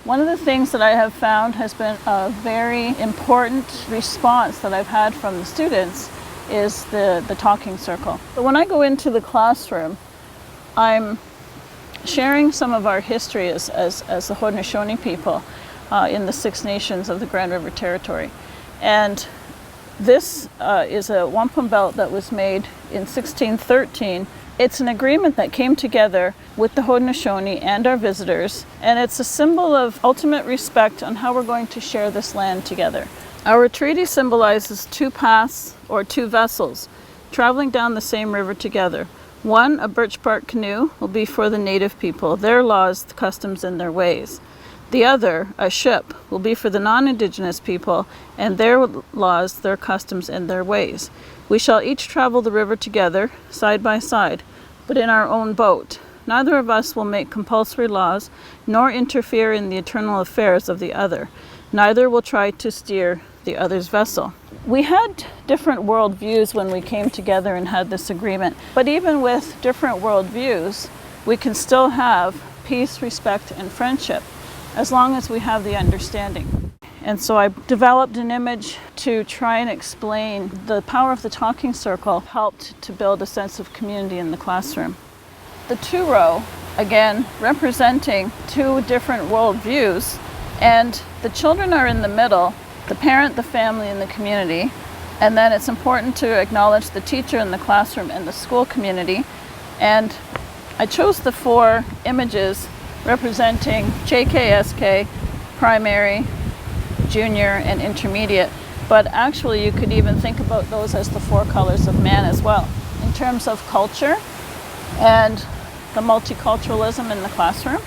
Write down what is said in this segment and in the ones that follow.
One of the things that I have found has been a very important response that I've had from the students is the talking circle. But when I go into the classroom, I'm sharing some of our history as the Haudenosaunee people in the Six Nations of the Grand River Territory. And this is a wampum belt that was made in 1613. It's an agreement that came together with the Haudenosaunee and our visitors, and it's a symbol of ultimate respect on how we're going to share this land together. Our treaty symbolizes two paths or two vessels traveling down the same river together. One, a birch bark canoe, will be for the native people, their laws, customs, and their ways. The other, a ship, will be for the non-Indigenous people and their laws, their customs, and their ways. We shall each travel the river together, side by side, but in our own boat. Neither of us will make compulsory laws, nor interfere in the internal affairs of the other. Neither will try to steer the other's vessel. We had different worldviews when we came together and had this agreement, but even with different worldviews, we can still have peace, respect, and friendship, as long as we have the understanding. And so I developed an image to try and explain the power of the talking circle helped to build a sense of community in the classroom. The two-row, again, representing two different worldviews, and the children are in the middle, the parent, the family, and the community. And then it's important to acknowledge the teacher in the classroom and the school community. And I chose the four images representing JKSK, primary, junior, and intermediate. But actually you could even think about those as the four colors of man as well. In terms of culture and the multiculturalism in the classroom.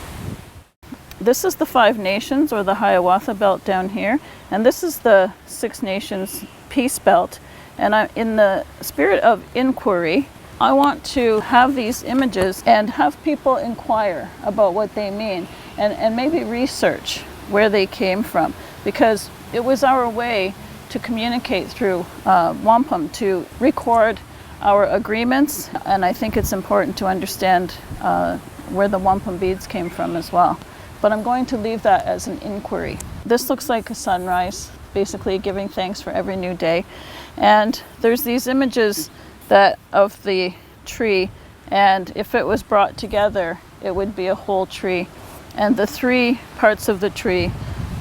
This is the Five Nations, or the Hiawatha belt down here, and this is the Six Nations Peace Belt. And in the spirit of inquiry, I want to have these images and have people inquire about what they mean and maybe research where they came from, because it was our way to communicate through wampum, to record our agreements, and I think it's important to understand where the wampum beads came from as well. But I'm going to leave that as an inquiry. This looks like a sunrise, basically giving thanks for every new day. And there's these images of the tree, and if it was brought together, it would be a whole tree. And the three parts of the tree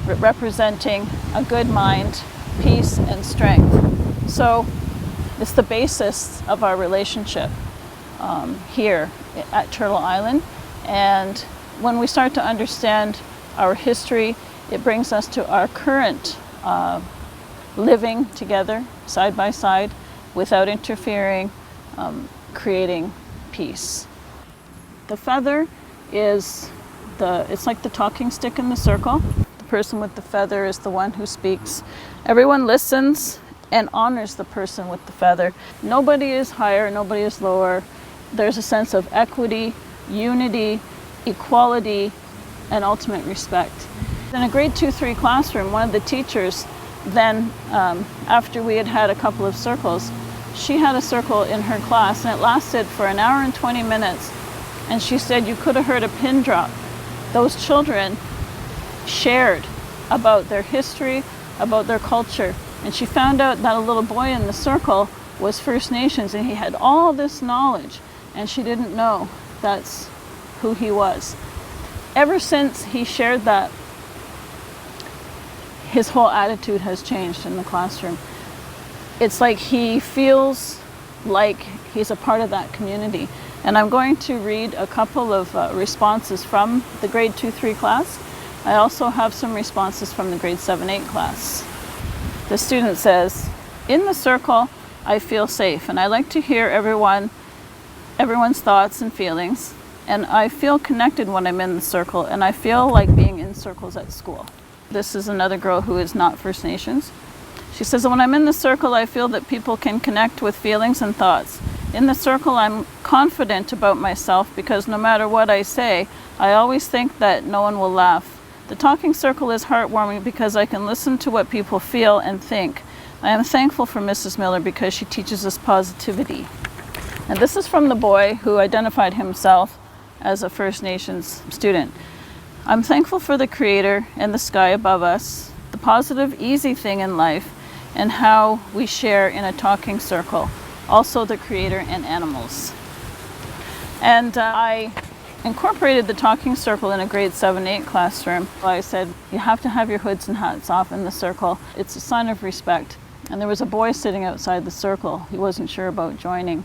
representing a good mind, peace, and strength. So it's the basis of our relationship here at Turtle Island. And when we start to understand our history, it brings us to our current living together, side by side, without interfering, creating peace. The feather is it's like the talking stick in the circle. The person with the feather is the one who speaks. Everyone listens and honors the person with the feather. Nobody is higher, nobody is lower. There's a sense of equity, unity, equality, and ultimate respect. In a grade 2-3 classroom, one of the teachers then, after we had had a couple of circles, she had a circle in her class, and it lasted for an hour and 20 minutes. And she said you could have heard a pin drop. Those children shared about their history, about their culture. And she found out that a little boy in the circle was First Nations, and he had all this knowledge, and she didn't know that's who he was. Ever since he shared that, his whole attitude has changed in the classroom. It's like he feels like he's a part of that community. And I'm going to read a couple of responses from the grade 2-3 class. I also have some responses from the grade 7-8 class. The student says, "In the circle, I feel safe, and I like to hear everyone's thoughts and feelings, and I feel connected when I'm in the circle, and I feel like being in circles at school." This is another girl who is not First Nations. She says, "When I'm in the circle, I feel that people can connect with feelings and thoughts. In the circle, I'm confident about myself because no matter what I say, I always think that no one will laugh. The talking circle is heartwarming because I can listen to what people feel and think. I am thankful for Mrs. Miller because she teaches us positivity." And this is from the boy who identified himself as a First Nations student. I'm thankful for the Creator and the sky above us, the positive, easy thing in life, and how we share in a talking circle, also the Creator and animals. And I incorporated the talking circle in a grade 7-8 classroom. I said, you have to have your hoods and hats off in the circle. It's a sign of respect. And there was a boy sitting outside the circle. He wasn't sure about joining.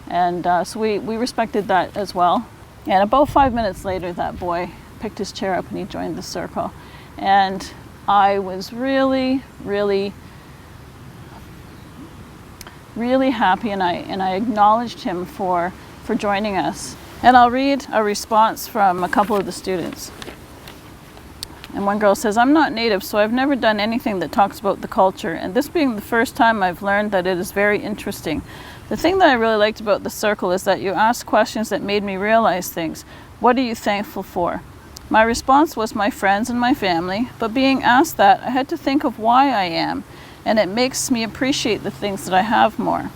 And so we respected that as well. And about 5 minutes later, that boy picked his chair up and he joined the circle. And I was really, really, really happy, and I acknowledged him for joining us. And I'll read a response from a couple of the students. And one girl says, I'm not Native, so I've never done anything that talks about the culture, and this being the first time I've learned that it is very interesting. The thing that I really liked about the circle is that you asked questions that made me realize things. What are you thankful for? My response was my friends and my family, but being asked that, I had to think of why I am, and it makes me appreciate the things that I have more.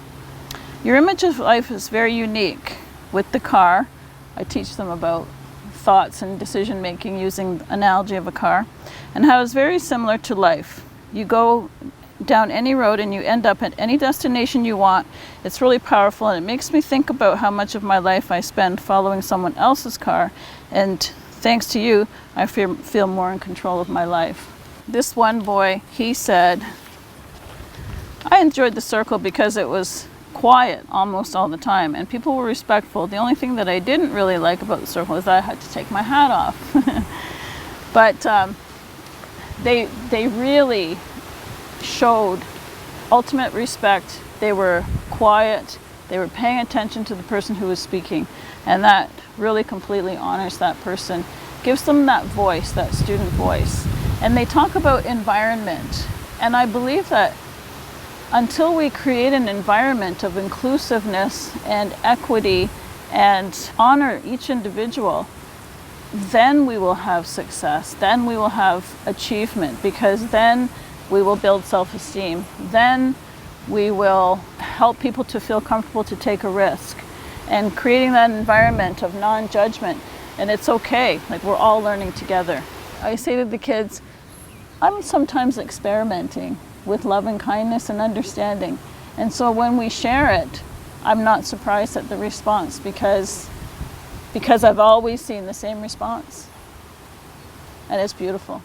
Your image of life is very unique. With the car, I teach them about thoughts and decision making using the analogy of a car, and how it's very similar to life. You go down any road and you end up at any destination you want. It's really powerful, and it makes me think about how much of my life I spend following someone else's car, and thanks to you, I feel more in control of my life. This one boy, he said, I enjoyed the circle because it was quiet almost all the time, and people were respectful. The only thing that I didn't really like about the circle is that I had to take my hat off. But they really showed ultimate respect. They were quiet. They were paying attention to the person who was speaking, and that really completely honors that person, gives them that voice, that student voice. And they talk about environment, and I believe that until we create an environment of inclusiveness and equity and honor each individual, then we will have success, then we will have achievement, because then we will build self-esteem, then we will help people to feel comfortable to take a risk, and creating that environment of non-judgment. And it's okay, like we're all learning together. I say to the kids, I'm sometimes experimenting with love and kindness and understanding. And so when we share it, I'm not surprised at the response, because I've always seen the same response. And it's beautiful.